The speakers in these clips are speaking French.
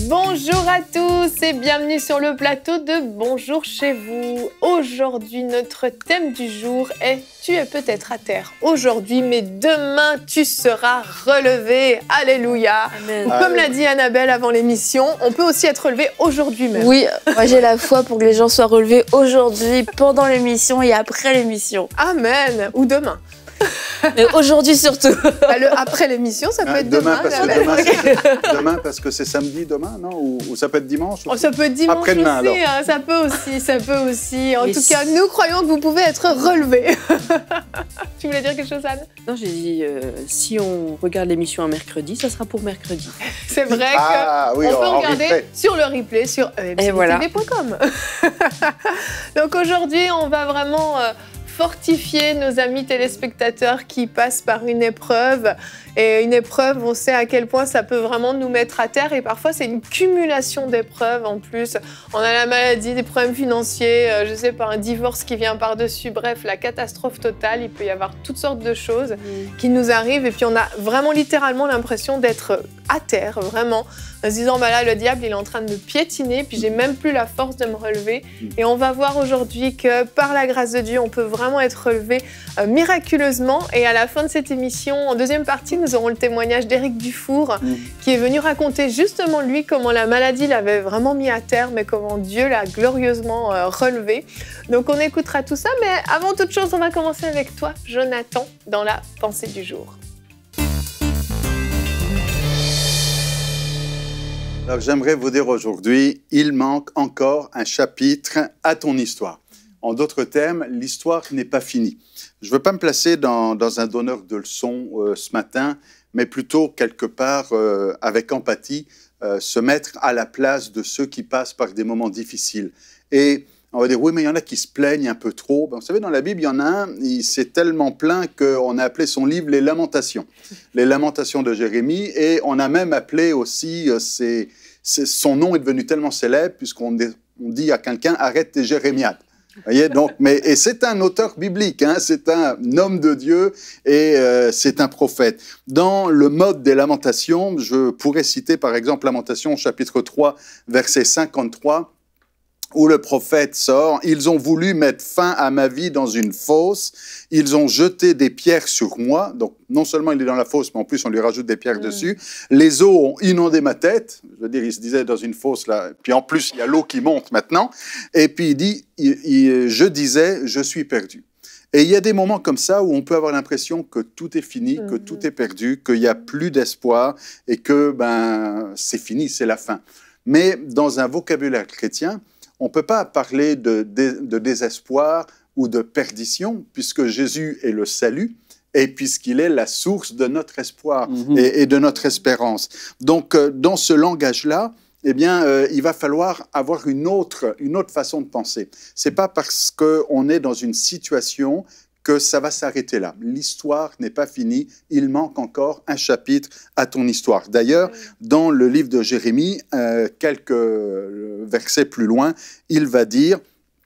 Bonjour à tous et bienvenue sur le plateau de Bonjour chez vous. Aujourd'hui, notre thème du jour est « Tu es peut-être à terre aujourd'hui, mais demain, tu seras relevé. » Alléluia. Amen. Comme l'a dit Annabelle avant l'émission, on peut aussi être relevé aujourd'hui même. Oui, moi j'ai la foi pour que les gens soient relevés aujourd'hui, pendant l'émission et après l'émission. Amen. Ou demain. Mais aujourd'hui surtout. Bah, après l'émission, ça peut être demain. Demain, parce que c'est samedi demain, non, ou ça peut être dimanche. Oh, ça peut être dimanche après-demain, aussi, hein, ça peut aussi. En tout cas, nous croyons que vous pouvez être relevés. Tu voulais dire quelque chose, Anne? Non, j'ai dit, si on regarde l'émission un mercredi, ça sera pour mercredi. C'est vrai qu'on peut regarder sur le replay sur emctv.com. Donc aujourd'hui, on va vraiment fortifier nos amis téléspectateurs qui passent par une épreuve. Et une épreuve, on sait à quel point ça peut vraiment nous mettre à terre. Et parfois, c'est une cumulation d'épreuves en plus. On a la maladie, des problèmes financiers, je sais pas, un divorce qui vient par-dessus. Bref, la catastrophe totale. Il peut y avoir toutes sortes de choses qui nous arrivent. Et puis, on a vraiment littéralement l'impression d'être à terre, vraiment. En se disant, bah là, le diable, il est en train de me piétiner. Puis, j'ai même plus la force de me relever. Et on va voir aujourd'hui que par la grâce de Dieu, on peut vraiment être relevé miraculeusement. Et à la fin de cette émission, en deuxième partie, nous aurons le témoignage d'Éric Dufour qui est venu raconter justement lui comment la maladie l'avait vraiment mis à terre, mais comment Dieu l'a glorieusement relevé. Donc on écoutera tout ça, mais avant toute chose, on va commencer avec toi, Jonathan, dans la pensée du jour. Alors j'aimerais vous dire aujourd'hui, il manque encore un chapitre à ton histoire. En d'autres termes, l'histoire n'est pas finie. Je ne veux pas me placer dans un donneur de leçons ce matin, mais plutôt quelque part avec empathie, se mettre à la place de ceux qui passent par des moments difficiles. Et on va dire, oui, mais il y en a qui se plaignent un peu trop. Ben, vous savez, dans la Bible, il y en a un, il s'est tellement plaint qu'on a appelé son livre « Les Lamentations ». Les Lamentations de Jérémie. Et on a même appelé aussi, son nom est devenu tellement célèbre, puisqu'on dit à quelqu'un « arrête tes jérémiades ». Voyez, donc, et c'est un auteur biblique, hein, c'est un homme de Dieu et c'est un prophète. Dans le mode des lamentations, je pourrais citer par exemple Lamentations chapitre 3, verset 53, où le prophète sort, « Ils ont voulu mettre fin à ma vie dans une fosse, ils ont jeté des pierres sur moi. » Donc, non seulement il est dans la fosse, mais en plus on lui rajoute des pierres dessus. « Les eaux ont inondé ma tête. » Je veux dire, il se disait dans une fosse, là. Puis en plus, il y a l'eau qui monte maintenant. Et puis il dit, je disais, je suis perdu. Et il y a des moments comme ça où on peut avoir l'impression que tout est fini, que tout est perdu, qu'il n'y a plus d'espoir et que c'est fini, c'est la fin. Mais dans un vocabulaire chrétien, on ne peut pas parler de désespoir ou de perdition, puisque Jésus est le salut et puisqu'il est la source de notre espoir et de notre espérance. Donc, dans ce langage-là, eh bien, il va falloir avoir une autre façon de penser. Ce n'est pas parce qu'on est dans une situation que ça va s'arrêter là. L'histoire n'est pas finie, il manque encore un chapitre à ton histoire. D'ailleurs, dans le livre de Jérémie, quelques versets plus loin, il va dire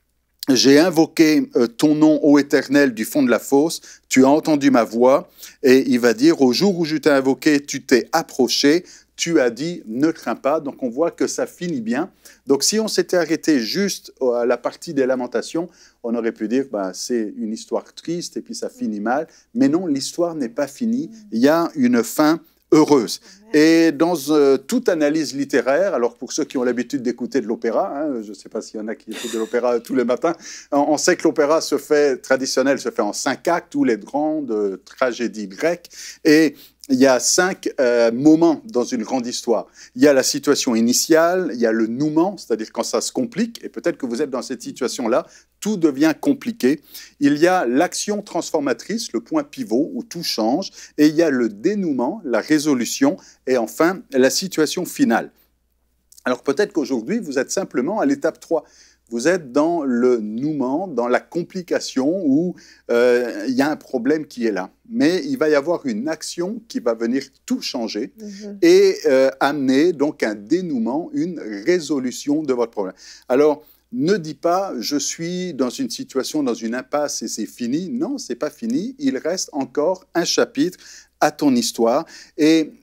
« J'ai invoqué ton nom, ô Éternel, du fond de la fosse, tu as entendu ma voix. » Et il va dire « Au jour où je t'ai invoqué, tu t'es approché. » Tu as dit, ne crains pas. Donc, on voit que ça finit bien. Donc, si on s'était arrêté juste à la partie des lamentations, on aurait pu dire, c'est une histoire triste et puis ça finit mal. Mais non, l'histoire n'est pas finie. Il y a une fin heureuse. Et dans toute analyse littéraire, alors pour ceux qui ont l'habitude d'écouter de l'opéra, hein, je ne sais pas s'il y en a qui écoutent de l'opéra tous les matins, on sait que l'opéra traditionnel se fait en 5 actes, ou les grandes tragédies grecques. Et il y a 5 moments dans une grande histoire. Il y a la situation initiale, il y a le nouement, c'est-à-dire quand ça se complique, et peut-être que vous êtes dans cette situation-là, tout devient compliqué. Il y a l'action transformatrice, le point pivot, où tout change, et il y a le dénouement, la résolution, et enfin, la situation finale. Alors peut-être qu'aujourd'hui, vous êtes simplement à l'étape 3. Vous êtes dans le nouement, dans la complication où il y a un problème qui est là. Mais il va y avoir une action qui va venir tout changer et amener donc un dénouement, une résolution de votre problème. Alors, ne dis pas « je suis dans une situation, dans une impasse et c'est fini ». Non, ce n'est pas fini. Il reste encore un chapitre à ton histoire. Et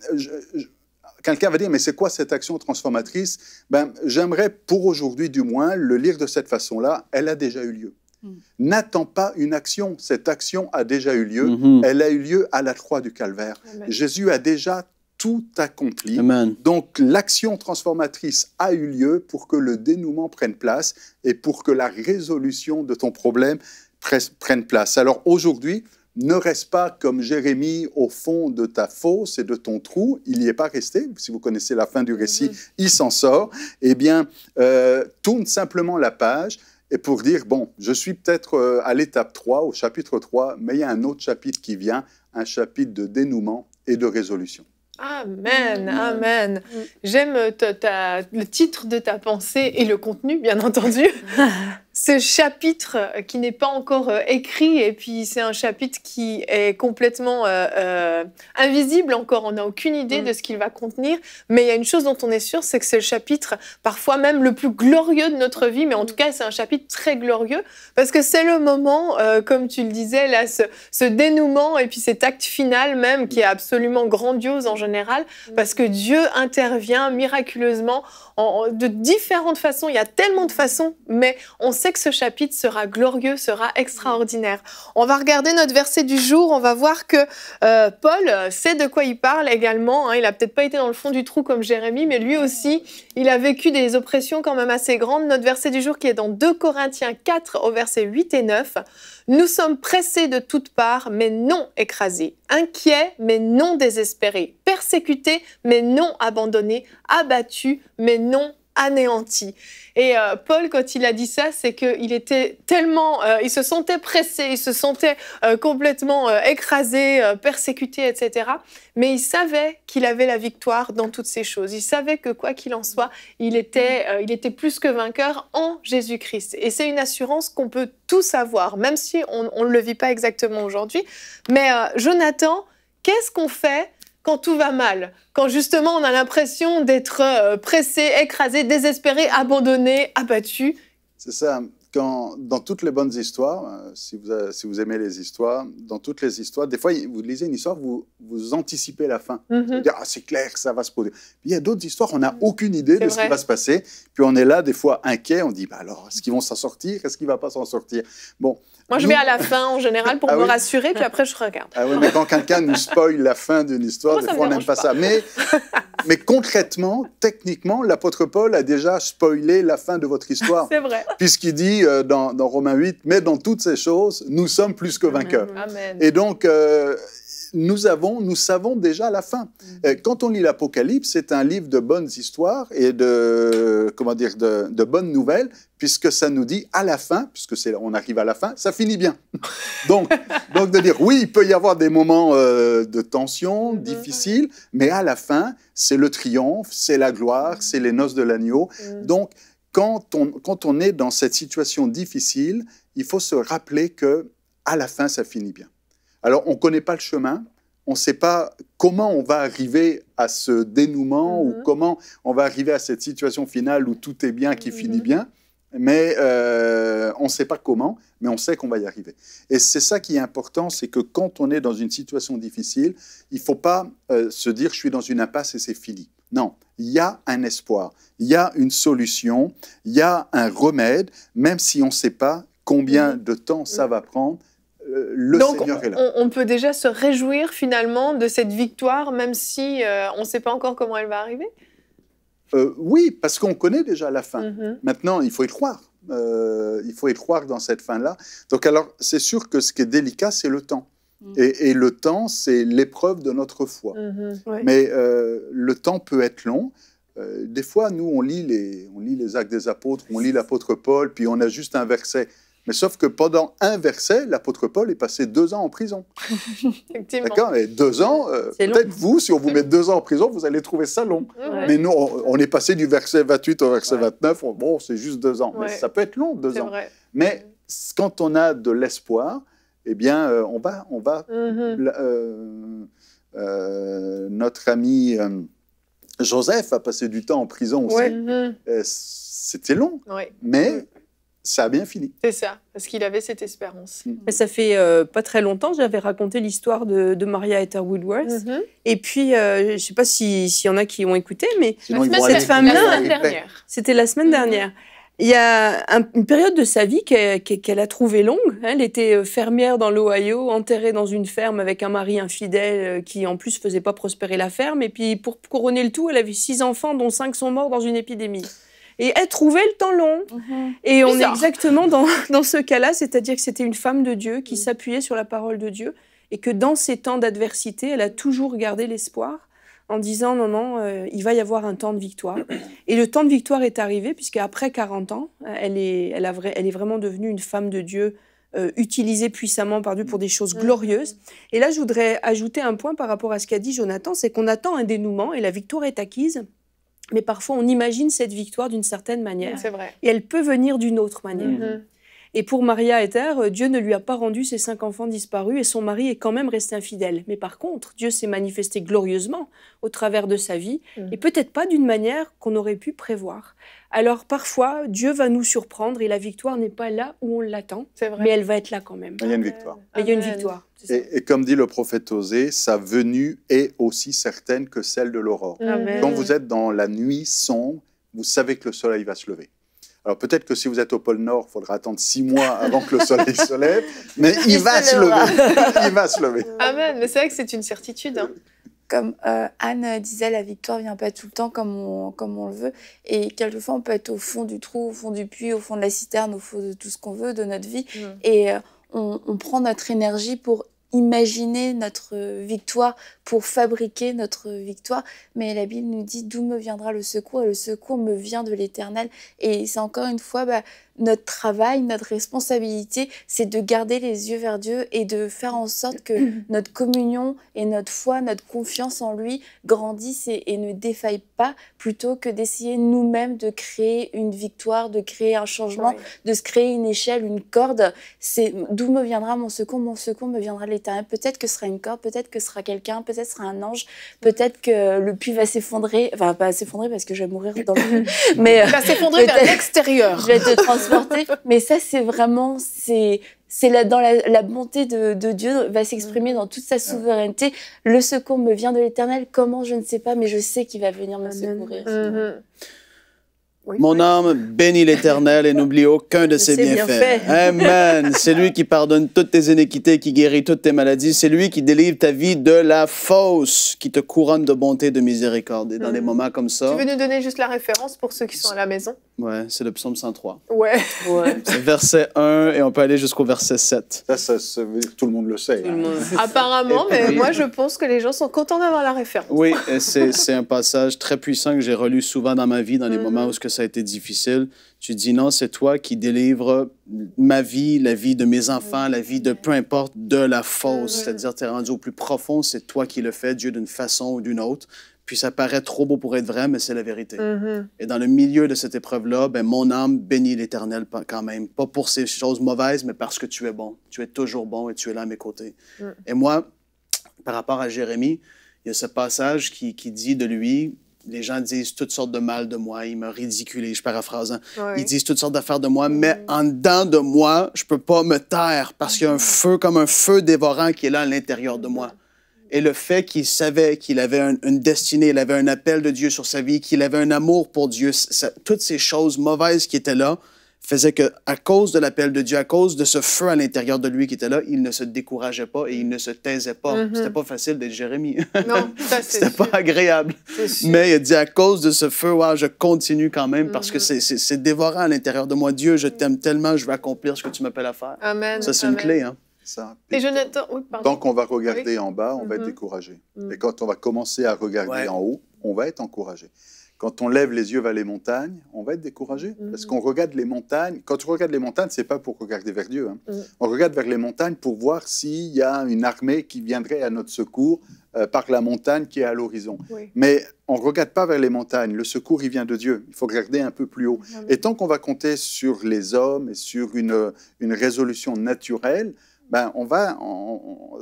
quelqu'un va dire, mais c'est quoi cette action transformatrice? Ben, j'aimerais, pour aujourd'hui du moins, le lire de cette façon-là. Elle a déjà eu lieu. N'attends pas une action. Cette action a déjà eu lieu. Elle a eu lieu à la croix du Calvaire. Amen. Jésus a déjà tout accompli. Amen. Donc, l'action transformatrice a eu lieu pour que le dénouement prenne place et pour que la résolution de ton problème prenne place. Alors, aujourd'hui, ne reste pas comme Jérémie au fond de ta fosse et de ton trou. Il n'y est pas resté. Si vous connaissez la fin du récit, il s'en sort. Eh bien, tourne simplement la page et pour dire, bon, je suis peut-être à l'étape 3, au chapitre 3, mais il y a un autre chapitre qui vient, un chapitre de dénouement et de résolution. Amen, amen. J'aime le titre de ta pensée et le contenu, bien entendu. Ce chapitre qui n'est pas encore écrit, et puis c'est un chapitre qui est complètement invisible encore, on n'a aucune idée de ce qu'il va contenir, mais il y a une chose dont on est sûr, c'est que c'est le chapitre parfois même le plus glorieux de notre vie, mais en tout cas c'est un chapitre très glorieux, parce que c'est le moment, comme tu le disais, là, ce dénouement, et puis cet acte final même, qui est absolument grandiose en général, parce que Dieu intervient miraculeusement de différentes façons, il y a tellement de façons, mais on sait que ce chapitre sera glorieux, sera extraordinaire. On va regarder notre verset du jour, on va voir que Paul sait de quoi il parle également, hein. Il n'a peut-être pas été dans le fond du trou comme Jérémie, mais lui aussi, il a vécu des oppressions quand même assez grandes. Notre verset du jour qui est dans 2 Corinthiens 4 au verset 8 et 9. « Nous sommes pressés de toutes parts, mais non écrasés, inquiets, mais non désespérés, persécutés, mais non abandonnés, abattus, mais non anéantis. » Et Paul, quand il a dit ça, c'est qu'il était tellement, il se sentait pressé, il se sentait complètement écrasé, persécuté, etc. Mais il savait qu'il avait la victoire dans toutes ces choses. Il savait que quoi qu'il en soit, il était plus que vainqueur en Jésus-Christ. Et c'est une assurance qu'on peut tous avoir, même si on ne le vit pas exactement aujourd'hui. Mais Jonathan, qu'est-ce qu'on fait quand tout va mal, quand justement on a l'impression d'être pressé, écrasé, désespéré, abandonné, abattu? C'est ça. Dans toutes les bonnes histoires, si vous aimez les histoires, dans toutes les histoires, des fois, vous lisez une histoire, vous anticipez la fin. Vous dites, ah, c'est clair, ça va se produire. Puis il y a d'autres histoires, on n'a aucune idée de ce qui va se passer. Puis on est là, des fois, inquiet, on dit, bah alors, est-ce qu'ils vont s'en sortir? Est-ce qu'il ne va pas s'en sortir? Bon. Moi, je vais à la fin, en général, pour me rassurer, puis après, je regarde. Ah oui, mais quand quelqu'un nous spoil la fin d'une histoire, des fois, on n'aime pas ça. Mais concrètement, techniquement, l'apôtre Paul a déjà spoilé la fin de votre histoire. C'est vrai. Puisqu'il dit dans Romains 8, « Mais dans toutes ces choses, nous sommes plus que vainqueurs. » Amen. Et donc, nous savons déjà la fin. Quand on lit l'Apocalypse, c'est un livre de bonnes histoires et de bonnes nouvelles, puisque ça nous dit à la fin, on arrive à la fin, ça finit bien. donc de dire, oui, il peut y avoir des moments de tension, difficiles, mais à la fin, c'est le triomphe, c'est la gloire, c'est les noces de l'agneau. Donc, quand on est dans cette situation difficile, il faut se rappeler que à la fin, ça finit bien. Alors, on ne connaît pas le chemin, on ne sait pas comment on va arriver à ce dénouement ou comment on va arriver à cette situation finale où tout est bien, qui finit bien, mais on ne sait pas comment, mais on sait qu'on va y arriver. Et c'est ça qui est important, c'est que quand on est dans une situation difficile, il ne faut pas se dire « je suis dans une impasse et c'est fini ». Non, il y a un espoir, il y a une solution, il y a un remède, même si on ne sait pas combien de temps ça va prendre. Donc, Seigneur est là. On peut déjà se réjouir finalement de cette victoire, même si on ne sait pas encore comment elle va arriver? Oui, parce qu'on connaît déjà la fin. Maintenant, il faut y croire. Il faut y croire dans cette fin-là. Donc alors, c'est sûr que ce qui est délicat, c'est le temps. Et le temps, c'est l'épreuve de notre foi. Mais le temps peut être long. Des fois, nous, on lit les Actes des Apôtres, on lit l'apôtre Paul, puis on a juste un verset. Mais sauf que pendant un verset, l'apôtre Paul est passé 2 ans en prison. D'accord. Et 2 ans, peut-être vous, si on vous met 2 ans en prison, vous allez trouver ça long. Mais nous, on est passé du verset 28 au verset 29. Bon, c'est juste 2 ans. Mais ça peut être long, 2 ans. Vrai. Mais quand on a de l'espoir, eh bien, on va notre ami Joseph a passé du temps en prison aussi. C'était long, mais ça a bien fini. C'est ça, parce qu'il avait cette espérance. Et ça fait pas très longtemps, j'avais raconté l'histoire de Maria Heather Woodworth. Et puis, je ne sais pas s'il y en a qui ont écouté, mais cette femme-là, c'était la semaine dernière. Il y a une période de sa vie qu'elle a trouvée longue. Elle était fermière dans l'Ohio, enterrée dans une ferme avec un mari infidèle qui, en plus, faisait pas prospérer la ferme. Et puis, pour couronner le tout, elle avait 6 enfants, dont 5 sont morts dans une épidémie. Et elle trouvait le temps long. Et on est exactement dans ce cas-là, c'est-à-dire que c'était une femme de Dieu qui s'appuyait sur la parole de Dieu et que dans ces temps d'adversité, elle a toujours gardé l'espoir en disant non, il va y avoir un temps de victoire. Et le temps de victoire est arrivé puisqu'après 40 ans, elle est vraiment devenue une femme de Dieu utilisée puissamment par Dieu pour des choses glorieuses. Et là, je voudrais ajouter un point par rapport à ce qu'a dit Jonathan, c'est qu'on attend un dénouement et la victoire est acquise. Mais parfois, on imagine cette victoire d'une certaine manière. C'est vrai. Et elle peut venir d'une autre manière. Et pour Maria Heather, Dieu ne lui a pas rendu ses 5 enfants disparus et son mari est quand même resté infidèle. Mais par contre, Dieu s'est manifesté glorieusement au travers de sa vie et peut-être pas d'une manière qu'on aurait pu prévoir. Alors parfois, Dieu va nous surprendre et la victoire n'est pas là où on l'attend, mais elle va être là quand même. Il y a une victoire. Il y a une victoire. Et comme dit le prophète Osée, sa venue est aussi certaine que celle de l'aurore. Quand vous êtes dans la nuit sombre, vous savez que le soleil va se lever. Alors peut-être que si vous êtes au pôle Nord, il faudra attendre 6 mois avant que le soleil se lève, mais il va se lever. Il va se lever. Amen, mais c'est vrai que c'est une certitude. Comme Anne disait, la victoire vient pas tout le temps comme on le veut. Et quelquefois, on peut être au fond du trou, au fond du puits, au fond de la citerne, au fond de tout ce qu'on veut de notre vie. Et on prend notre énergie pour imaginer notre victoire, pour fabriquer notre victoire. Mais la Bible nous dit d'où me viendra le secours. Et le secours me vient de l'Éternel. Et c'est encore une fois notre travail, notre responsabilité, c'est de garder les yeux vers Dieu et de faire en sorte que notre communion et notre foi, notre confiance en lui grandissent et ne défaillent pas, plutôt que d'essayer nous-mêmes de créer une victoire, de créer un changement, de se créer une échelle, une corde. C'est d'où me viendra mon secours me viendra de l'Éternel. Peut-être que ce sera une corde, peut-être que ce sera quelqu'un, peut-être que ce sera un ange, peut-être que le puits va s'effondrer, enfin pas s'effondrer parce que je vais mourir dans le puits, mais il va s'effondrer vers l'extérieur. Je vais te transporter. Mais ça, c'est vraiment, dans la bonté de Dieu, va s'exprimer dans toute sa souveraineté. Le secours me vient de l'Éternel. Comment, je ne sais pas, mais je sais qu'il va venir me secourir. Mon âme bénit l'Éternel et n'oublie aucun de ses bienfaits. Amen. C'est lui qui pardonne toutes tes iniquités, qui guérit toutes tes maladies. C'est lui qui délivre ta vie de la fosse, qui te couronne de bonté et de miséricorde. Et dans des moments comme ça... Tu veux nous donner juste la référence pour ceux qui sont à la maison? Ouais, c'est le psaume 103. Ouais. C'est verset 1 et on peut aller jusqu'au verset 7. Ça tout le monde le sait. Apparemment, mais moi je pense que les gens sont contents d'avoir la référence. Oui, c'est un passage très puissant que j'ai relu souvent dans ma vie, dans les moments où ça a été difficile. Tu dis non, c'est toi qui délivres ma vie, la vie de mes enfants, la vie de peu importe, de la fosse. C'est-à-dire, tu es rendu au plus profond, c'est toi qui le fais, Dieu, d'une façon ou d'une autre. Puis ça paraît trop beau pour être vrai, mais c'est la vérité. Et dans le milieu de cette épreuve-là, mon âme bénit l'Éternel quand même. Pas pour ces choses mauvaises, mais parce que tu es bon. Tu es toujours bon et tu es là à mes côtés. Et moi, par rapport à Jérémie, il y a ce passage qui dit de lui... Les gens disent toutes sortes de mal de moi. Ils me ridiculent, je paraphrase. Ils disent toutes sortes d'affaires de moi, mais en dedans de moi, je ne peux pas me taire parce qu'il y a un feu, comme un feu dévorant qui est là à l'intérieur de moi. Et le fait qu'il savait qu'il avait une destinée, il avait un appel de Dieu sur sa vie, qu'il avait un amour pour Dieu, toutes ces choses mauvaises qui étaient là, faisait qu'à cause de l'appel de Dieu, à cause de ce feu à l'intérieur de lui qui était là, il ne se décourageait pas et il ne se taisait pas. C'était pas facile d'être Jérémie. Non, ça c'est C'était pas agréable. Mais il a dit, à cause de ce feu, je continue quand même parce que c'est dévorant à l'intérieur de moi. Dieu, je t'aime tellement, je veux accomplir ce que tu m'appelles à faire. Amen. Ça, c'est une clé. Hein? Ça. Et Jonathan, tant qu'on va regarder en bas, on va être découragé. Et quand on va commencer à regarder en haut, on va être encouragé. Quand on lève les yeux vers les montagnes, on va être découragé. Parce qu'on regarde les montagnes. Quand on regarde les montagnes, ce n'est pas pour regarder vers Dieu. On regarde vers les montagnes pour voir s'il y a une armée qui viendrait à notre secours par la montagne qui est à l'horizon. Mais on ne regarde pas vers les montagnes. Le secours, il vient de Dieu. Il faut regarder un peu plus haut. Et tant qu'on va compter sur les hommes et sur une résolution naturelle, ben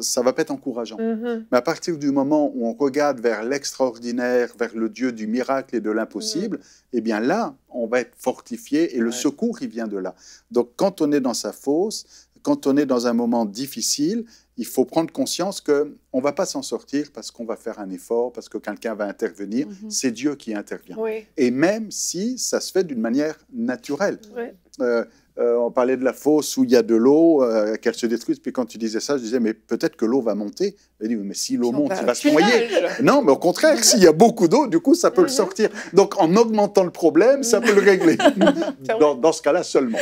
ça va pas être encourageant. Mais à partir du moment où on regarde vers l'extraordinaire, vers le Dieu du miracle et de l'impossible, eh bien là, on va être fortifié et le secours, il vient de là. Donc, quand on est dans sa fosse, quand on est dans un moment difficile, il faut prendre conscience qu'on ne va pas s'en sortir parce qu'on va faire un effort, parce que quelqu'un va intervenir. C'est Dieu qui intervient. Et même si ça se fait d'une manière naturelle. On parlait de la fosse où il y a de l'eau, qu'elle se détruise. Puis quand tu disais ça, je disais, mais peut-être que l'eau va monter. Elle dit, mais si l'eau monte, il va se noyer. Non, mais au contraire, s'il y a beaucoup d'eau, du coup, ça peut le sortir. Donc, en augmentant le problème, ça peut le régler. Dans ce cas-là seulement.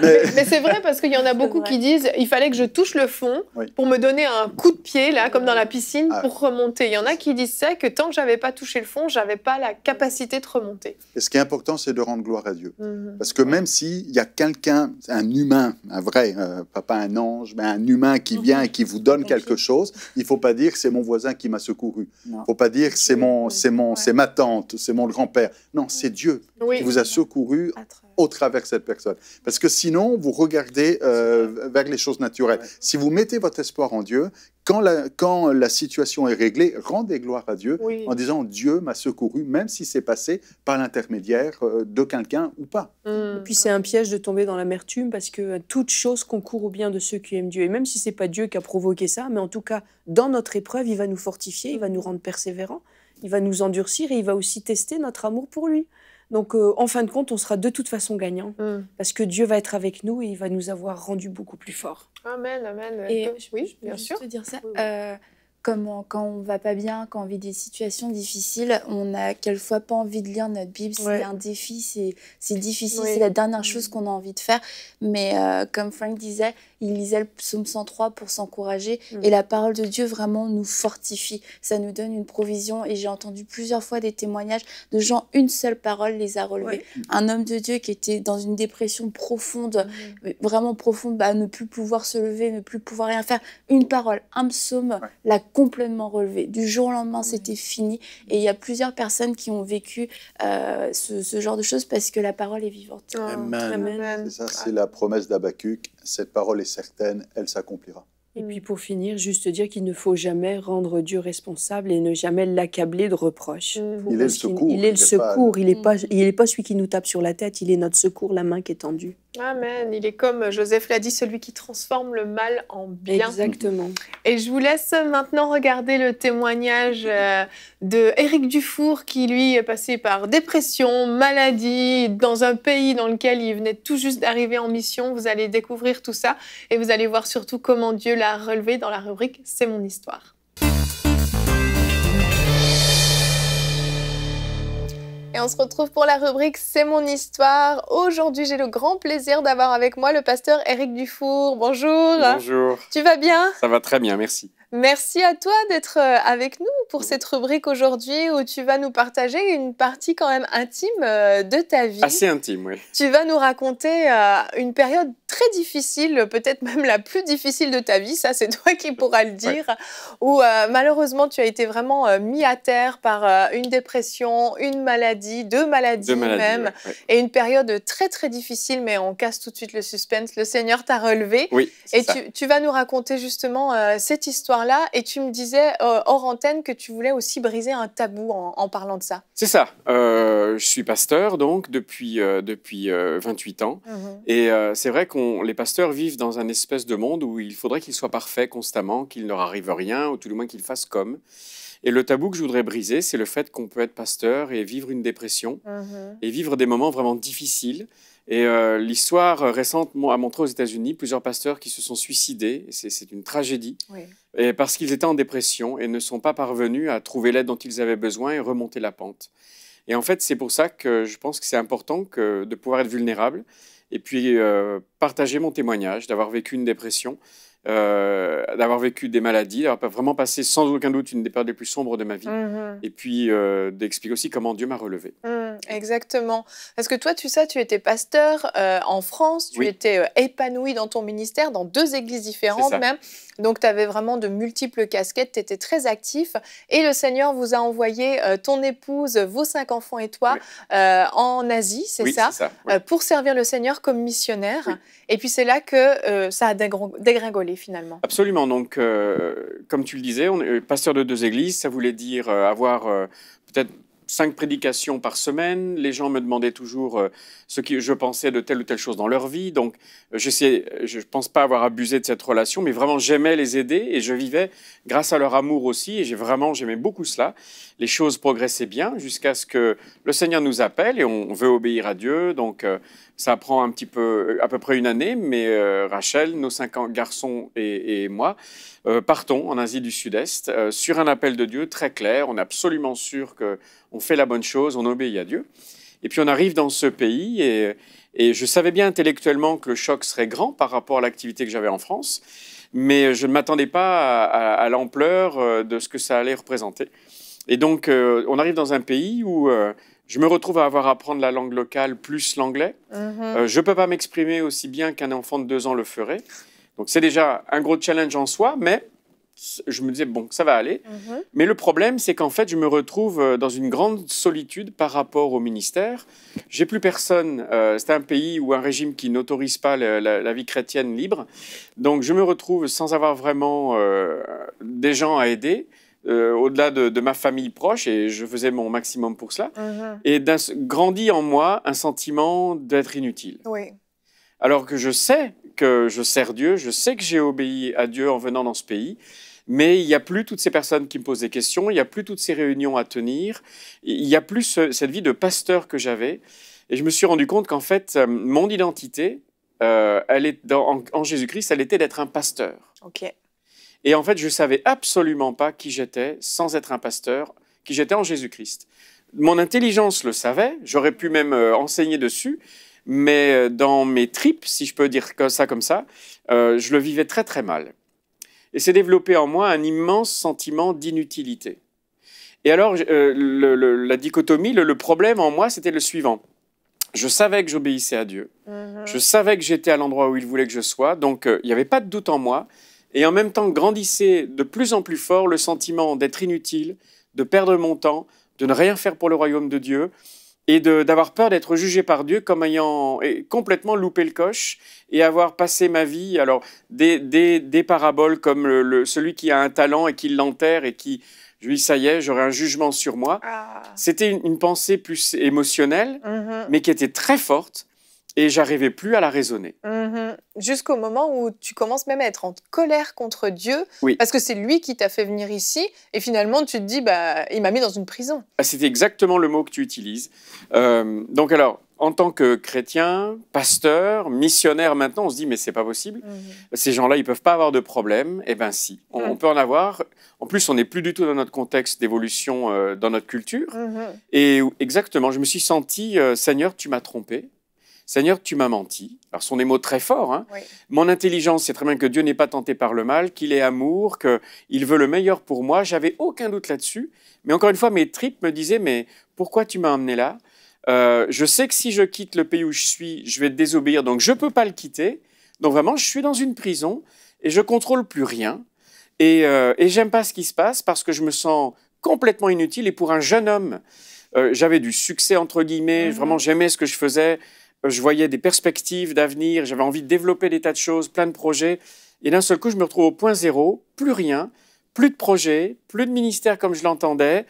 Mais c'est vrai, parce qu'il y en a beaucoup qui disent, il fallait que je touche le fond pour me donner un coup de pied, là, comme dans la piscine, pour remonter. Il y en a qui disent ça, que tant que je n'avais pas touché le fond, je n'avais pas la capacité de remonter. Et ce qui est important, c'est de rendre gloire à Dieu. Parce que même s'il y a quelqu'un, un humain, un vrai, pas un ange, mais un humain qui vient et qui vous donne quelque chose, il ne faut pas dire c'est mon voisin qui m'a secouru. Il ne faut pas dire c'est ma tante, c'est mon grand-père. Non, c'est Dieu qui vous a secouru au travers de cette personne. Parce que sinon, vous regardez vers les choses naturelles. Si vous mettez votre espoir en Dieu, quand la situation est réglée, rendez gloire à Dieu en disant Dieu m'a secouru, même si c'est passé par l'intermédiaire de quelqu'un ou pas. Et puis c'est un piège de tomber dans l'amertume parce que toute chose concourt au bien de ceux qui aiment Dieu. Et même si c'est pas Dieu qui a provoqué ça, mais en tout cas, dans notre épreuve, il va nous fortifier, il va nous rendre persévérants, il va nous endurcir et il va aussi tester notre amour pour lui. Donc, en fin de compte, on sera de toute façon gagnant parce que Dieu va être avec nous et il va nous avoir rendus beaucoup plus forts. Amen, amen. Et oui, bien sûr. Je peux dire ça. Quand on va pas bien, quand on vit des situations difficiles, on n'a quelquefois pas envie de lire notre Bible. C'est un défi, c'est difficile, c'est la dernière chose qu'on a envie de faire. Mais comme Frank disait, il lisait le psaume 103 pour s'encourager. Et la parole de Dieu vraiment nous fortifie. Ça nous donne une provision. Et j'ai entendu plusieurs fois des témoignages de gens, une seule parole les a relevés. Un homme de Dieu qui était dans une dépression profonde, vraiment profonde, ne plus pouvoir se lever, ne plus pouvoir rien faire. Une parole, un psaume, l'a complètement relevé. Du jour au lendemain, c'était fini. Et il y a plusieurs personnes qui ont vécu ce genre de choses parce que la parole est vivante. Amen. C'est ça, c'est la promesse d'Habakkuk. Cette parole est certaine, elle s'accomplira. Et puis pour finir, juste dire qu'il ne faut jamais rendre Dieu responsable et ne jamais l'accabler de reproches. Il est le secours. Il est le secours. Il n'est pas celui qui nous tape sur la tête, il est notre secours, la main qui est tendue. Amen. Il est comme Joseph l'a dit, celui qui transforme le mal en bien. Exactement. Et je vous laisse maintenant regarder le témoignage de Éric Dufour qui, lui, est passé par dépression, maladie, dans un pays dans lequel il venait tout juste d'arriver en mission. Vous allez découvrir tout ça et vous allez voir surtout comment Dieu l'a relevé dans la rubrique « C'est mon histoire ». Et on se retrouve pour la rubrique « C'est mon histoire ». Aujourd'hui, j'ai le grand plaisir d'avoir avec moi le pasteur Éric Dufour. Bonjour. Bonjour. Tu vas bien? Ça va très bien, merci. Merci à toi d'être avec nous pour cette rubrique aujourd'hui où tu vas nous partager une partie quand même intime de ta vie. Assez intime, oui. Tu vas nous raconter une période très difficile, peut-être même la plus difficile de ta vie, ça c'est toi qui pourras le dire, où malheureusement tu as été vraiment mis à terre par une dépression, une maladie, deux maladies même, et une période très très difficile, mais on casse tout de suite le suspense, le Seigneur t'a relevé. Oui, et tu vas nous raconter justement cette histoire-là, et tu me disais hors antenne que tu voulais aussi briser un tabou en parlant de ça. C'est ça, je suis pasteur donc depuis 28 ans, et c'est vrai que les pasteurs vivent dans un espèce de monde où il faudrait qu'ils soient parfaits constamment, qu'il ne leur arrive rien, ou tout du moins qu'ils fassent comme. Et le tabou que je voudrais briser, c'est le fait qu'on peut être pasteur et vivre une dépression, et vivre des moments vraiment difficiles. Et l'histoire récente a montré aux États-Unis plusieurs pasteurs qui se sont suicidés, et c'est une tragédie, et parce qu'ils étaient en dépression et ne sont pas parvenus à trouver l'aide dont ils avaient besoin et remonter la pente. Et en fait, c'est pour ça que je pense que c'est important de pouvoir être vulnérable, et puis partager mon témoignage, d'avoir vécu une dépression, d'avoir vécu des maladies, d'avoir vraiment passé sans aucun doute une des périodes les plus sombres de ma vie, et puis d'expliquer aussi comment Dieu m'a relevé. Exactement. Parce que toi, tu étais pasteur en France, tu étais épanoui dans ton ministère, dans 2 églises différentes même. Donc, tu avais vraiment de multiples casquettes, tu étais très actif. Et le Seigneur vous a envoyé ton épouse, vos 5 enfants et toi en Asie, c'est ça, pour servir le Seigneur comme missionnaire. Et puis, c'est là que ça a dégringolé finalement. Absolument. Donc, comme tu le disais, on est pasteur de 2 églises. Ça voulait dire avoir peut-être 5 prédications par semaine. Les gens me demandaient toujours ce que je pensais de telle ou telle chose dans leur vie. Donc, je ne pense pas avoir abusé de cette relation, mais vraiment, j'aimais les aider et je vivais grâce à leur amour aussi. Et j'aimais beaucoup cela. Les choses progressaient bien jusqu'à ce que le Seigneur nous appelle et on veut obéir à Dieu. Donc, ça prend à peu près une année, mais Rachel, nos 5 garçons et moi, partons en Asie du Sud-Est sur un appel de Dieu très clair. On est absolument sûr qu'on fait la bonne chose, on obéit à Dieu. Et puis on arrive dans ce pays et je savais bien intellectuellement que le choc serait grand par rapport à l'activité que j'avais en France, mais je ne m'attendais pas à l'ampleur de ce que ça allait représenter. Et donc on arrive dans un pays où je me retrouve à avoir à apprendre la langue locale plus l'anglais. Je ne peux pas m'exprimer aussi bien qu'un enfant de 2 ans le ferait. Donc, c'est déjà un gros challenge en soi, mais je me disais, bon, ça va aller. Mais le problème, c'est qu'en fait, je me retrouve dans une grande solitude par rapport au ministère. J'ai plus personne. C'est un pays ou un régime qui n'autorise pas la vie chrétienne libre. Donc, je me retrouve sans avoir vraiment des gens à aider, au-delà de ma famille proche, et je faisais mon maximum pour cela. Et grandit en moi un sentiment d'être inutile. Alors que je sais que je sers Dieu, je sais que j'ai obéi à Dieu en venant dans ce pays, mais il n'y a plus toutes ces personnes qui me posent des questions, il n'y a plus toutes ces réunions à tenir, il n'y a plus cette vie de pasteur que j'avais. Et je me suis rendu compte qu'en fait, mon identité, elle est en Jésus-Christ, elle était d'être un pasteur. Et en fait, je ne savais absolument pas qui j'étais sans être un pasteur, qui j'étais en Jésus-Christ. Mon intelligence le savait, j'aurais pu même enseigner dessus, mais dans mes tripes, si je peux dire ça comme ça, je le vivais très très mal. Et c'est développé en moi un immense sentiment d'inutilité. Et alors, la dichotomie, le problème en moi, c'était le suivant. Je savais que j'obéissais à Dieu. Je savais que j'étais à l'endroit où il voulait que je sois, donc il n'y avait pas de doute en moi. Et en même temps, grandissait de plus en plus fort le sentiment d'être inutile, de perdre mon temps, de ne rien faire pour le royaume de Dieu, et d'avoir peur d'être jugé par Dieu comme ayant complètement loupé le coche et avoir passé ma vie, alors des paraboles comme celui qui a un talent et qui l'enterre et qui, je dis ça y est, j'aurai un jugement sur moi. C'était une pensée plus émotionnelle, mais qui était très forte et j'arrivais plus à la raisonner. Jusqu'au moment où tu commences même à être en colère contre Dieu, parce que c'est lui qui t'a fait venir ici, et finalement tu te dis, bah, il m'a mis dans une prison. C'était exactement le mot que tu utilises. Donc alors, en tant que chrétien, pasteur, missionnaire maintenant, on se dit, mais c'est pas possible. Ces gens-là, ils peuvent pas avoir de problème. Eh bien si, on peut en avoir. En plus, on n'est plus du tout dans notre contexte d'évolution dans notre culture. Et exactement, je me suis senti, Seigneur, tu m'as trompé. Seigneur, tu m'as menti. Alors, ce sont des mots très forts. Hein. Mon intelligence sait très bien que Dieu n'est pas tenté par le mal, qu'il est amour, qu'il veut le meilleur pour moi. J'avais aucun doute là-dessus. Mais encore une fois, mes tripes me disaient, mais pourquoi tu m'as emmené là ? Je sais que si je quitte le pays où je suis, je vais te désobéir, donc je ne peux pas le quitter. Donc vraiment, je suis dans une prison et je ne contrôle plus rien. Et j'aime pas ce qui se passe parce que je me sens complètement inutile. Et pour un jeune homme, j'avais du succès, entre guillemets. Vraiment, j'aimais ce que je faisais. Je voyais des perspectives d'avenir, j'avais envie de développer des tas de choses, plein de projets. Et d'un seul coup, je me retrouve au point zéro, plus rien, plus de projets, plus de ministère comme je l'entendais,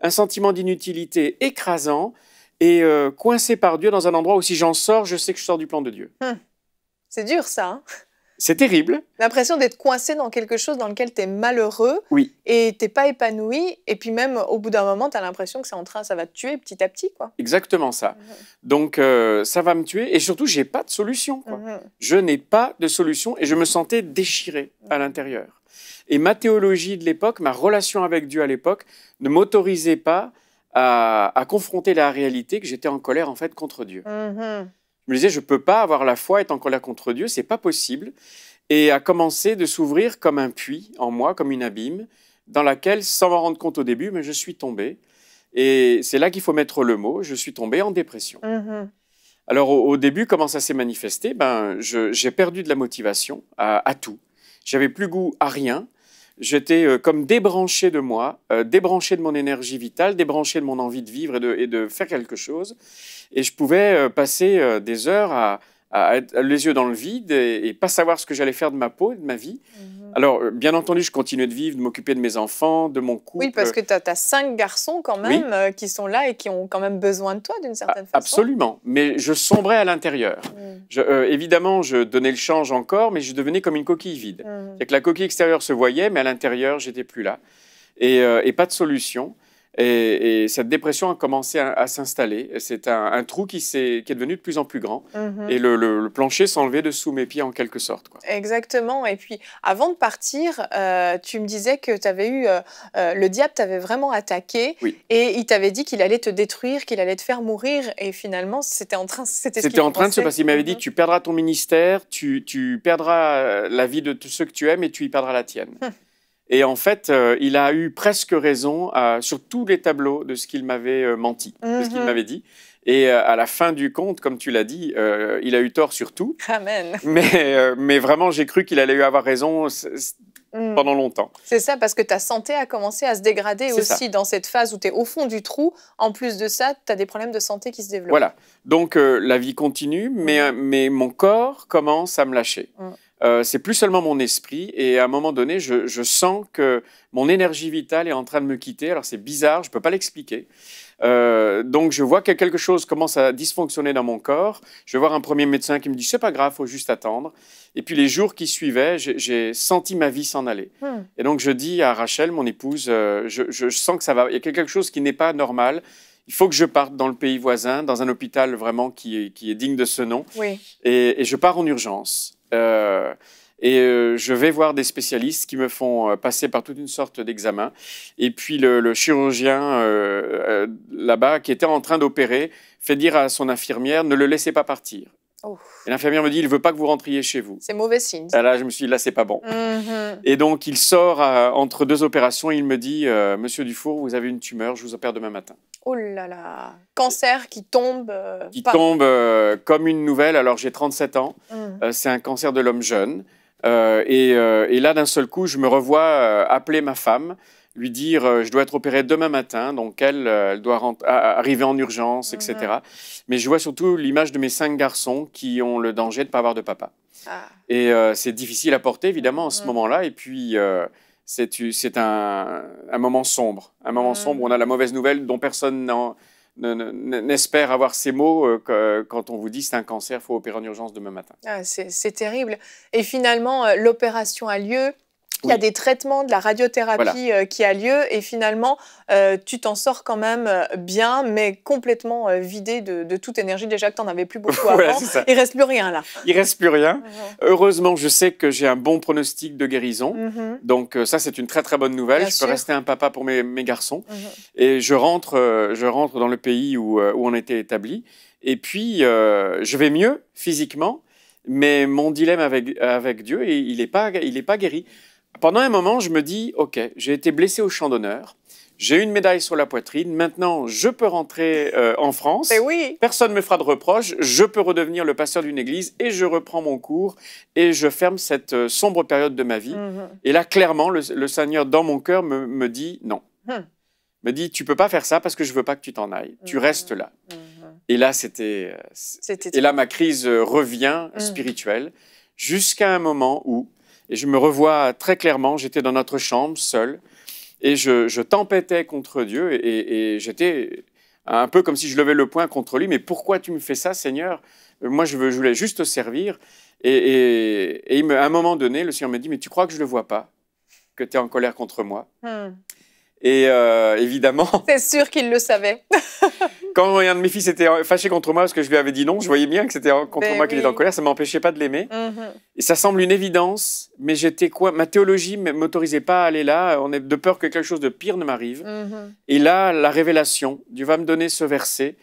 un sentiment d'inutilité écrasant et coincé par Dieu dans un endroit où si j'en sors, je sais que je sors du plan de Dieu. C'est dur ça, hein? C'est terrible. L'impression d'être coincé dans quelque chose dans lequel tu es malheureux et tu n'es pas épanoui. Et puis même, au bout d'un moment, tu as l'impression que ça va te tuer petit à petit, quoi. Exactement ça. Donc, ça va me tuer. Et surtout, je n'ai pas de solution, quoi. Je n'ai pas de solution et je me sentais déchiré à l'intérieur. Et ma théologie de l'époque, ma relation avec Dieu à l'époque, ne m'autorisait pas à confronter la réalité que j'étais en colère, en fait, contre Dieu. Je me disais, je ne peux pas avoir la foi et être en colère contre Dieu, ce n'est pas possible. Et a commencé de s'ouvrir comme un puits en moi, comme une abîme, dans laquelle, sans m'en rendre compte au début, mais je suis tombé. Et c'est là qu'il faut mettre le mot. Je suis tombé en dépression. Alors, au début, comment ça s'est manifesté? J'ai perdu de la motivation à tout. J'avais plus goût à rien. J'étais comme débranché de moi, débranché de mon énergie vitale, débranché de mon envie de vivre et de faire quelque chose. Et je pouvais passer des heures à être les yeux dans le vide et pas savoir ce que j'allais faire de ma peau et de ma vie. Alors, bien entendu, je continuais de vivre, de m'occuper de mes enfants, de mon couple. Oui, parce que tu as 5 garçons quand même qui sont là et qui ont quand même besoin de toi d'une certaine façon. Absolument, mais je sombrais à l'intérieur. Évidemment, je donnais le change encore, mais je devenais comme une coquille vide. C'est que la coquille extérieure se voyait, mais à l'intérieur, j'étais plus là. Et pas de solution. Et cette dépression a commencé à s'installer. C'est un trou qui est devenu de plus en plus grand. Et le plancher s'enlevait de sous mes pieds en quelque sorte, quoi. Exactement. Et puis, avant de partir, tu me disais que le diable t'avait vraiment attaqué. Oui. Et il t'avait dit qu'il allait te détruire, qu'il allait te faire mourir. Et finalement, c'était en train de se passer. Il m'avait dit, tu perdras ton ministère, tu perdras la vie de tous ceux que tu aimes et tu y perdras la tienne. Et en fait, il a eu presque raison sur tous les tableaux de ce qu'il m'avait menti, de ce qu'il m'avait dit. Et à la fin du compte, comme tu l'as dit, il a eu tort sur tout. Amen. Mais vraiment, j'ai cru qu'il allait avoir raison pendant longtemps. C'est ça, parce que ta santé a commencé à se dégrader aussi dans cette phase où tu es au fond du trou. En plus de ça, tu as des problèmes de santé qui se développent. Voilà. Donc, la vie continue, mais mon corps commence à me lâcher. C'est plus seulement mon esprit, et à un moment donné, je sens que mon énergie vitale est en train de me quitter. Alors c'est bizarre, je ne peux pas l'expliquer. Donc je vois que quelque chose commence à dysfonctionner dans mon corps. Je vais voir un premier médecin qui me dit « c'est pas grave, il faut juste attendre ». Et puis les jours qui suivaient, j'ai senti ma vie s'en aller. Et donc je dis à Rachel, mon épouse, je sens que ça va, il y a quelque chose qui n'est pas normal. Il faut que je parte dans le pays voisin, dans un hôpital vraiment qui est digne de ce nom. Et je pars en urgence. Je vais voir des spécialistes qui me font passer par toute une sorte d'examen. Et puis le chirurgien là-bas, qui était en train d'opérer, fait dire à son infirmière, ne le laissez pas partir. Et l'infirmière me dit, il ne veut pas que vous rentriez chez vous. C'est mauvais signe. Et là, je me suis dit, là, c'est pas bon. Et donc, il sort entre deux opérations, il me dit, Monsieur Dufour, vous avez une tumeur, je vous opère demain matin. Oh là là, cancer qui tombe... tombe comme une nouvelle. Alors, j'ai 37 ans, c'est un cancer de l'homme jeune. Et là, d'un seul coup, je me revois appeler ma femme, lui dire je dois être opérée demain matin, donc elle doit arriver en urgence, etc. Mais je vois surtout l'image de mes 5 garçons qui ont le danger de ne pas avoir de papa. Et c'est difficile à porter, évidemment, en ce moment-là. Et puis, c'est un moment sombre. Un moment sombre où on a la mauvaise nouvelle dont personne n'espère avoir ces mots quand on vous dit c'est un cancer, il faut opérer en urgence demain matin. C'est terrible. Et finalement, l'opération a lieu. Il y a des traitements, de la radiothérapie qui a lieu et finalement, tu t'en sors quand même bien, mais complètement vidé de toute énergie. Déjà que tu n'en avais plus beaucoup avant, il ne reste plus rien là. Il ne reste plus rien. Heureusement, je sais que j'ai un bon pronostic de guérison. Donc ça, c'est une très très bonne nouvelle. Je peux rester un papa pour mes garçons. Et je rentre dans le pays où on était établi. Et puis, je vais mieux physiquement, mais mon dilemme avec Dieu, il n'est pas guéri. Pendant un moment, je me dis, OK, j'ai été blessé au champ d'honneur, j'ai une médaille sur la poitrine, maintenant je peux rentrer en France, personne ne me fera de reproches, je peux redevenir le pasteur d'une église et je reprends mon cours et je ferme cette sombre période de ma vie. Et là, clairement, le Seigneur, dans mon cœur, me dit non. Me dit, tu peux pas faire ça parce que je veux pas que tu t'en ailles, tu restes là. Et là, et là, ma crise revient spirituelle jusqu'à un moment où et je me revois très clairement, j'étais dans notre chambre, seul, et je tempêtais contre Dieu, et j'étais un peu comme si je levais le poing contre lui. « Mais pourquoi tu me fais ça, Seigneur? Moi, je voulais juste te servir. » Et à un moment donné, le Seigneur me dit « Mais tu crois que je ne le vois pas, que tu es en colère contre moi ?» Et évidemment... C'est sûr qu'il le savait. Quand un de mes fils était fâché contre moi parce que je lui avais dit non, je voyais bien que c'était contre moi qu'il était en colère, ça ne m'empêchait pas de l'aimer. Et ça semble une évidence, mais ma théologie ne m'autorisait pas à aller là, on est de peur que quelque chose de pire ne m'arrive. Et là, la révélation, Dieu va me donner ce verset,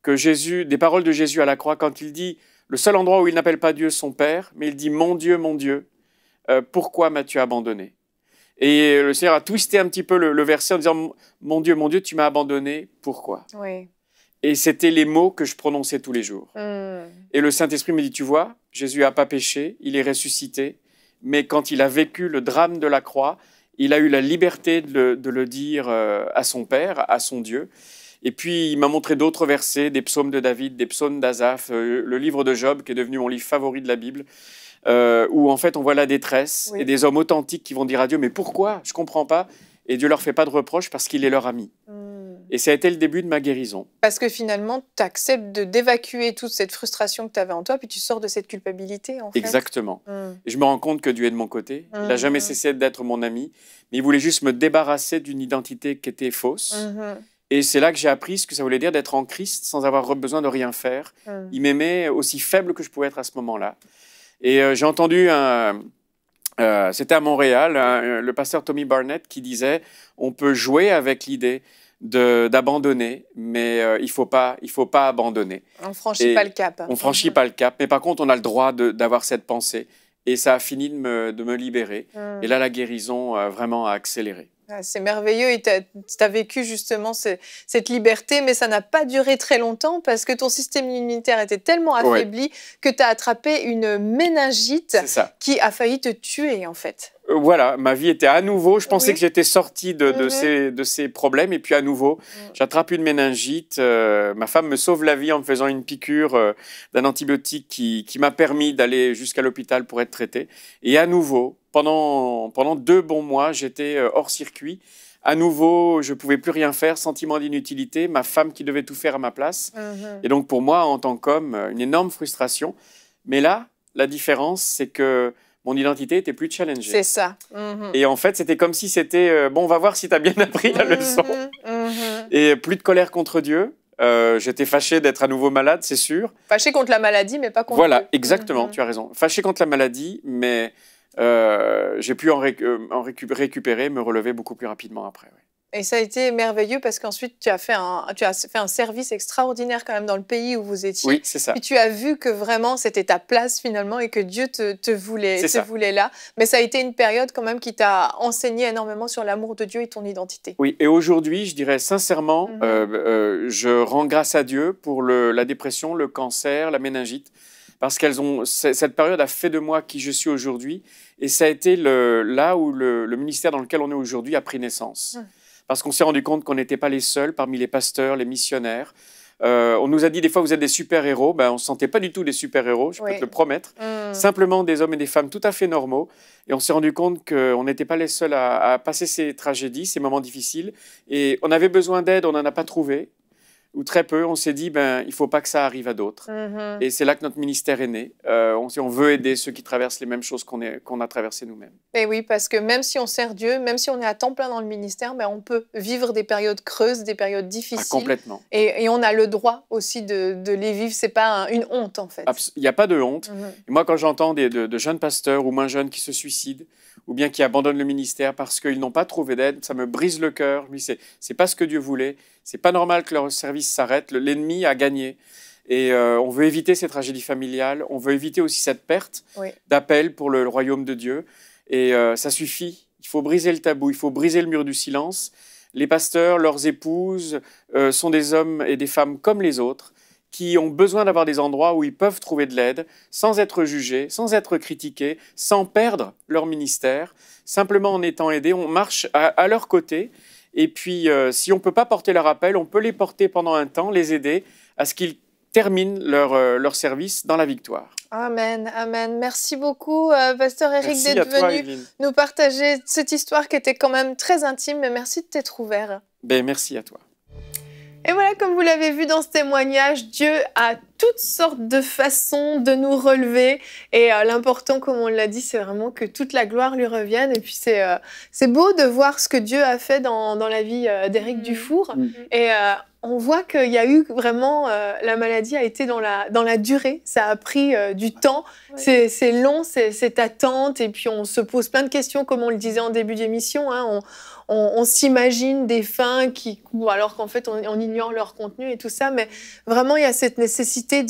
des paroles de Jésus à la croix, quand il dit, le seul endroit où il n'appelle pas Dieu son Père, mais il dit « Mon Dieu, pourquoi m'as-tu abandonné ?» Et le Seigneur a twisté un petit peu le verset en disant « Mon Dieu, tu m'as abandonné, pourquoi ?» Oui. Et c'était les mots que je prononçais tous les jours. Et le Saint-Esprit me dit « Tu vois, Jésus n'a pas péché, il est ressuscité, mais quand il a vécu le drame de la croix, il a eu la liberté de le dire à son Père, à son Dieu. » Et puis, il m'a montré d'autres versets, des psaumes de David, des psaumes d'Asaph, le livre de Job, qui est devenu mon livre favori de la Bible, où en fait on voit la détresse et des hommes authentiques qui vont dire à Dieu « Mais pourquoi? Je ne comprends pas. » Et Dieu ne leur fait pas de reproche parce qu'il est leur ami. Et ça a été le début de ma guérison. Parce que finalement, tu acceptes d'évacuer toute cette frustration que tu avais en toi, puis tu sors de cette culpabilité, en fait. Exactement. Et je me rends compte que Dieu est de mon côté. Il n'a jamais cessé d'être mon ami, mais il voulait juste me débarrasser d'une identité qui était fausse. Et c'est là que j'ai appris ce que ça voulait dire d'être en Christ sans avoir besoin de rien faire. Il m'aimait aussi faible que je pouvais être à ce moment-là. Et j'ai entendu c'était à Montréal, le pasteur Tommy Barnett qui disait « On peut jouer avec l'idée d'abandonner, mais il faut pas abandonner. » On franchit pas le cap. On franchit pas le cap, mais par contre, on a le droit d'avoir cette pensée. Et ça a fini de me libérer. Et là, la guérison vraiment a accéléré. C'est merveilleux et tu as vécu justement cette liberté, mais ça n'a pas duré très longtemps parce que ton système immunitaire était tellement affaibli que tu as attrapé une méningite qui a failli te tuer en fait. Voilà, ma vie était à nouveau, je pensais que j'étais sorti de ces problèmes et puis à nouveau, j'attrape une méningite. Ma femme me sauve la vie en me faisant une piqûre d'un antibiotique qui m'a permis d'aller jusqu'à l'hôpital pour être traité. Et à nouveau, pendant 2 bons mois, j'étais hors circuit. À nouveau, je ne pouvais plus rien faire, sentiment d'inutilité, ma femme qui devait tout faire à ma place. Et donc pour moi, en tant qu'homme, une énorme frustration. Mais là, la différence, c'est que mon identité était plus challengée. C'est ça. Et en fait, c'était comme si c'était bon, on va voir si tu as bien appris la leçon. Et plus de colère contre Dieu. J'étais fâché d'être à nouveau malade, c'est sûr. Fâché contre la maladie, mais pas contre Voilà, Dieu. exactement, tu as raison. Fâché contre la maladie, mais j'ai pu en récupérer, me relever beaucoup plus rapidement après. Ouais. Et ça a été merveilleux parce qu'ensuite, tu as fait un service extraordinaire quand même dans le pays où vous étiez. Oui, c'est ça. Puis tu as vu que vraiment, c'était ta place finalement et que Dieu te voulait là. Mais ça a été une période quand même qui t'a enseigné énormément sur l'amour de Dieu et ton identité. Oui, et aujourd'hui, je dirais sincèrement, je rends grâce à Dieu pour la dépression, le cancer, la méningite, parce cette période a fait de moi qui je suis aujourd'hui. Et ça a été là où le ministère dans lequel on est aujourd'hui a pris naissance. Parce qu'on s'est rendu compte qu'on n'était pas les seuls parmi les pasteurs, les missionnaires. On nous a dit des fois, vous êtes des super-héros. Ben, on ne se sentait pas du tout des super-héros, je peux te le promettre. Simplement des hommes et des femmes tout à fait normaux. Et on s'est rendu compte qu'on n'était pas les seuls à passer ces tragédies, ces moments difficiles. Et on avait besoin d'aide, on n'en a pas trouvé. Ou très peu, on s'est dit, il ne faut pas que ça arrive à d'autres. Et c'est là que notre ministère est né. On veut aider ceux qui traversent les mêmes choses qu'on a traversées nous-mêmes. Et oui, parce que même si on sert Dieu, même si on est à temps plein dans le ministère, on peut vivre des périodes creuses, des périodes difficiles. Complètement. Et on a le droit aussi de les vivre. Ce n'est pas une honte, en fait. Il n'y a pas de honte. Et moi, quand j'entends de jeunes pasteurs ou moins jeunes qui se suicident, ou bien qui abandonnent le ministère parce qu'ils n'ont pas trouvé d'aide, ça me brise le cœur. C'est pas ce que Dieu voulait. C'est pas normal que leur service s'arrête. L'ennemi a gagné. Et on veut éviter ces tragédies familiales. On veut éviter aussi cette perte d'appel pour le royaume de Dieu. Et ça suffit. Il faut briser le tabou. Il faut briser le mur du silence. Les pasteurs, leurs épouses sont des hommes et des femmes comme les autres qui ont besoin d'avoir des endroits où ils peuvent trouver de l'aide sans être jugés, sans être critiqués, sans perdre leur ministère, simplement en étant aidés. On marche à leur côté. Et puis, si on ne peut pas porter leur appel, on peut les porter pendant un temps, les aider à ce qu'ils terminent leur service dans la victoire. Amen, amen. Merci beaucoup, Pasteur Éric, d'être venu nous partager cette histoire qui était quand même très intime. Mais merci de t'être ouvert. Merci à toi. Et voilà, comme vous l'avez vu dans ce témoignage, Dieu a toutes sortes de façons de nous relever. Et l'important, comme on l'a dit, c'est vraiment que toute la gloire lui revienne. Et puis c'est beau de voir ce que Dieu a fait dans la vie d'Éric Dufour. Et on voit qu'il y a eu vraiment, la maladie a été dans la durée. Ça a pris du temps. C'est long, cette attente. Et puis on se pose plein de questions, comme on le disait en début d'émission. On s'imagine des fins alors qu'en fait, on ignore leur contenu et tout ça. Mais vraiment, il y a cette nécessité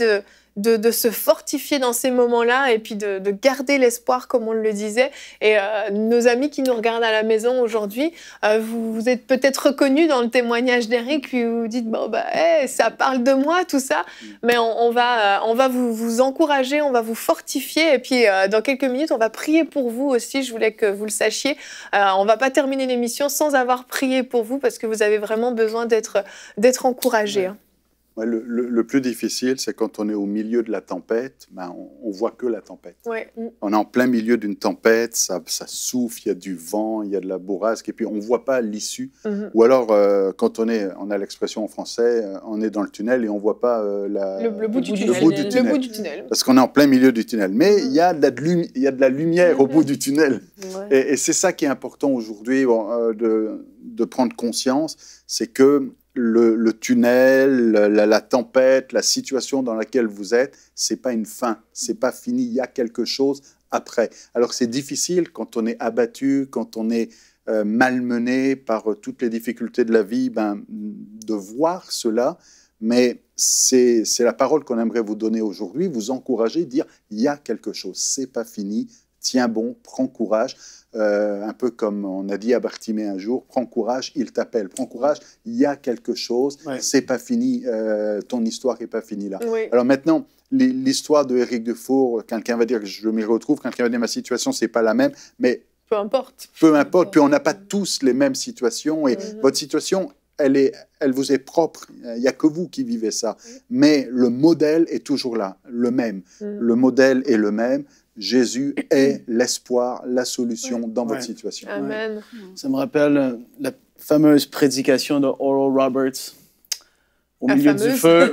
de se fortifier dans ces moments-là et puis de garder l'espoir, comme on le disait. Et nos amis qui nous regardent à la maison aujourd'hui, vous êtes peut-être reconnus dans le témoignage d'Éric, puis vous dites, bon, bah, hey, ça parle de moi, tout ça. Mais on va vous encourager, on va vous fortifier. Et puis, dans quelques minutes, on va prier pour vous aussi. Je voulais que vous le sachiez. On ne va pas terminer l'émission sans avoir prié pour vous parce que vous avez vraiment besoin d'être encouragés. Hein. Ouais, le plus difficile, c'est quand on est au milieu de la tempête, ben on voit que la tempête. Ouais. On est en plein milieu d'une tempête, ça souffle, il y a du vent, il y a de la bourrasque, et puis on ne voit pas l'issue. Ou alors, quand on a l'expression en français, on est dans le tunnel et on ne voit pas le bout du tunnel. Parce qu'on est en plein milieu du tunnel. Mais il y a de la lumière au bout du tunnel. Ouais. Et c'est ça qui est important aujourd'hui de prendre conscience, c'est que le tunnel, la tempête, la situation dans laquelle vous êtes, c'est pas une fin, c'est pas fini, il y a quelque chose après. Alors c'est difficile quand on est abattu, quand on est malmené par toutes les difficultés de la vie, de voir cela, mais c'est la parole qu'on aimerait vous donner aujourd'hui, vous encourager, dire il y a quelque chose, c'est pas fini, tiens bon, prends courage. Un peu comme on a dit à Bartimée un jour, prends courage, il t'appelle. Prends courage, il y a quelque chose, c'est pas fini, ton histoire n'est pas finie là. Oui. Alors maintenant, l'histoire de Éric Dufour, quelqu'un va dire que je m'y retrouve, quelqu'un va dire ma situation, c'est pas la même, mais peu importe. Peu importe, puis on n'a pas tous les mêmes situations et votre situation, elle vous est propre, il n'y a que vous qui vivez ça. Mais le modèle est toujours là, le même. Le modèle est le même. Jésus est l'espoir, la solution dans votre situation. Amen. Ça me rappelle la fameuse prédication de Oral Roberts au milieu du feu,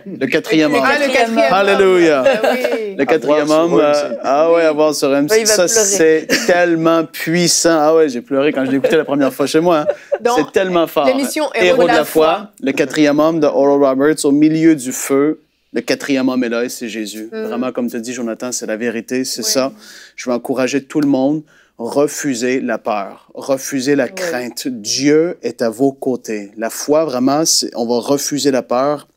le quatrième homme. Ah, le quatrième Alléluia. Oui. Le quatrième homme, avoir sur MC. Oui, ça, c'est tellement puissant. Ah ouais, j'ai pleuré quand je l'ai écouté la première fois chez moi. Hein. C'est tellement fort. L'émission Héros de la foi, le quatrième homme de Oral Roberts au milieu du feu. Le quatrième homme est là et c'est Jésus. Vraiment, comme tu dis, Jonathan, c'est la vérité, c'est ça. Je veux encourager tout le monde. Refusez la peur, refusez la crainte. Dieu est à vos côtés. La foi, vraiment, on va refuser la peur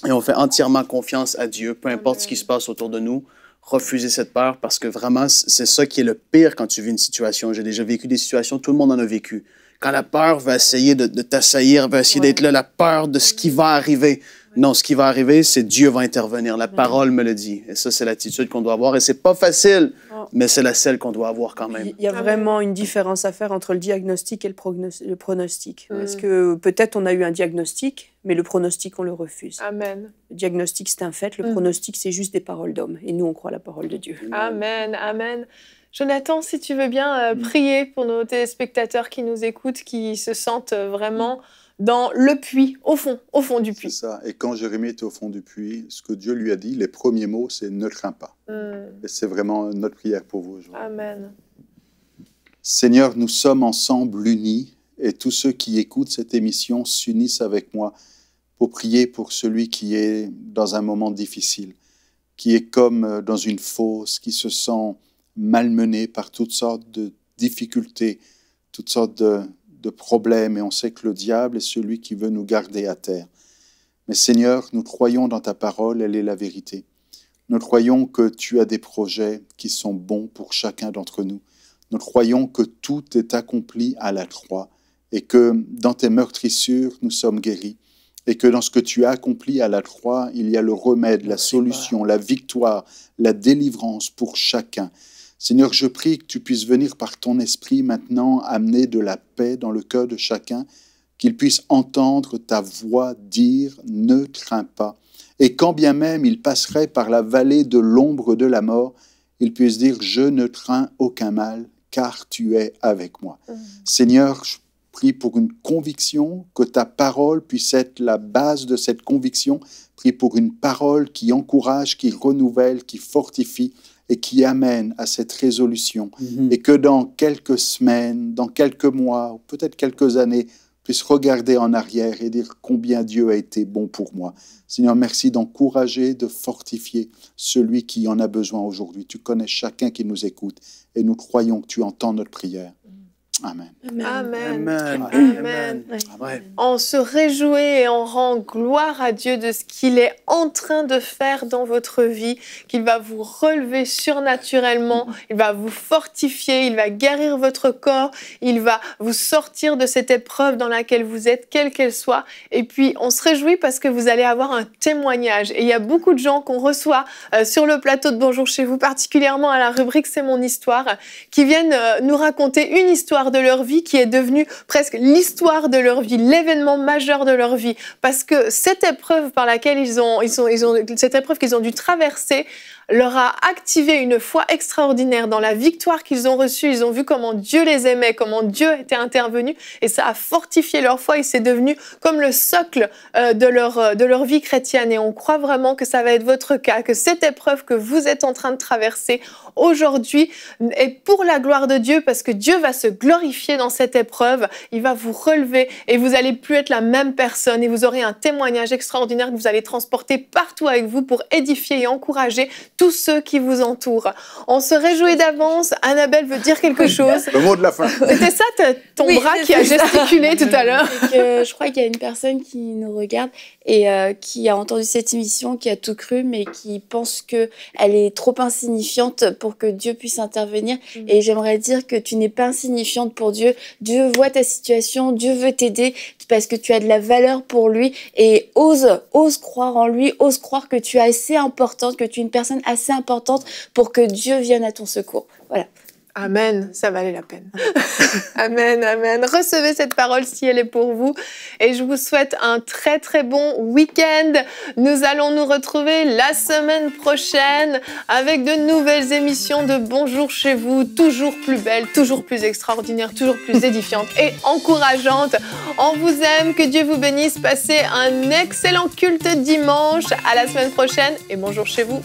et on fait entièrement confiance à Dieu, peu importe ce qui se passe autour de nous. Refusez cette peur parce que vraiment, c'est ça qui est le pire quand tu vis une situation. J'ai déjà vécu des situations, tout le monde en a vécu. Quand la peur va essayer de t'assaillir, va essayer d'être là, la peur de ce qui va arriver. Non, ce qui va arriver, c'est Dieu va intervenir. La parole me le dit. Et ça, c'est l'attitude qu'on doit avoir. Et c'est pas facile, mais c'est la celle qu'on doit avoir quand même. Il y a vraiment une différence à faire entre le diagnostic et le pronostic. Parce que peut-être on a eu un diagnostic, mais le pronostic, on le refuse. Amen. Le diagnostic, c'est un fait. Le pronostic, c'est juste des paroles d'hommes. Et nous, on croit à la parole de Dieu. Amen, amen. Jonathan, si tu veux bien prier pour nos téléspectateurs qui nous écoutent, qui se sentent vraiment dans le puits, au fond du puits. C'est ça. Et quand Jérémie était au fond du puits, ce que Dieu lui a dit, les premiers mots, c'est « ne crains pas ». Et c'est vraiment notre prière pour vous aujourd'hui. Amen. Seigneur, nous sommes ensemble unis et tous ceux qui écoutent cette émission s'unissent avec moi pour prier pour celui qui est dans un moment difficile, qui est comme dans une fosse, qui se sent malmené par toutes sortes de difficultés, toutes sortes de problèmes, et on sait que le diable est celui qui veut nous garder à terre. Mais Seigneur, nous croyons dans ta parole, elle est la vérité. Nous croyons que tu as des projets qui sont bons pour chacun d'entre nous. Nous croyons que tout est accompli à la croix et que dans tes meurtrissures, nous sommes guéris. Et que dans ce que tu as accompli à la croix, il y a le remède, la solution, la victoire, la délivrance pour chacun. Seigneur, je prie que tu puisses venir par ton esprit maintenant amener de la paix dans le cœur de chacun, qu'il puisse entendre ta voix dire « ne crains pas ». Et quand bien même il passerait par la vallée de l'ombre de la mort, il puisse dire « je ne crains aucun mal, car tu es avec moi ». Seigneur, je prie pour une conviction, que ta parole puisse être la base de cette conviction. Prie pour une parole qui encourage, qui renouvelle, qui fortifie et qui amène à cette résolution. Et que dans quelques semaines, dans quelques mois, ou peut-être quelques années, puisse regarder en arrière et dire combien Dieu a été bon pour moi. Seigneur, merci d'encourager, de fortifier celui qui en a besoin aujourd'hui. Tu connais chacun qui nous écoute et nous croyons que tu entends notre prière. Amen. Amen. Amen. Amen. Amen. On se réjouit et on rend gloire à Dieu de ce qu'il est en train de faire dans votre vie, qu'il va vous relever surnaturellement, il va vous fortifier, il va guérir votre corps, il va vous sortir de cette épreuve dans laquelle vous êtes, quelle qu'elle soit. Et puis, on se réjouit parce que vous allez avoir un témoignage. Et il y a beaucoup de gens qu'on reçoit sur le plateau de Bonjour chez vous, particulièrement à la rubrique C'est mon histoire, qui viennent nous raconter une histoire de leur vie qui est devenue presque l'histoire de leur vie, l'événement majeur de leur vie. Parce que cette épreuve par laquelle cette épreuve qu'ils ont dû traverser leur a activé une foi extraordinaire dans la victoire qu'ils ont reçue. Ils ont vu comment Dieu les aimait, comment Dieu était intervenu et ça a fortifié leur foi et c'est devenu comme le socle de leur vie chrétienne. Et on croit vraiment que ça va être votre cas, que cette épreuve que vous êtes en train de traverser aujourd'hui est pour la gloire de Dieu parce que Dieu va se glorifier dans cette épreuve. Il va vous relever et vous n'allez plus être la même personne et vous aurez un témoignage extraordinaire que vous allez transporter partout avec vous pour édifier et encourager tous ceux qui vous entourent. On se réjouit d'avance. Annabelle veut dire quelque chose. Le mot de la fin. C'était ça ton bras qui a gesticulé tout à l'heure. Je crois qu'il y a une personne qui nous regarde et qui a entendu cette émission, qui a tout cru, mais qui pense qu'elle est trop insignifiante pour que Dieu puisse intervenir. Et j'aimerais dire que tu n'es pas insignifiante pour Dieu. Dieu voit ta situation, Dieu veut t'aider parce que tu as de la valeur pour lui et ose croire en lui, ose croire que tu es assez importante, que tu es une personne assez importante pour que Dieu vienne à ton secours. Voilà. Amen, ça valait la peine. Amen, amen. Recevez cette parole si elle est pour vous. Et je vous souhaite un très très bon week-end. Nous allons nous retrouver la semaine prochaine avec de nouvelles émissions de Bonjour chez vous, toujours plus belles, toujours plus extraordinaires, toujours plus édifiantes et encourageantes. On vous aime, que Dieu vous bénisse. Passez un excellent culte dimanche. À la semaine prochaine et bonjour chez vous.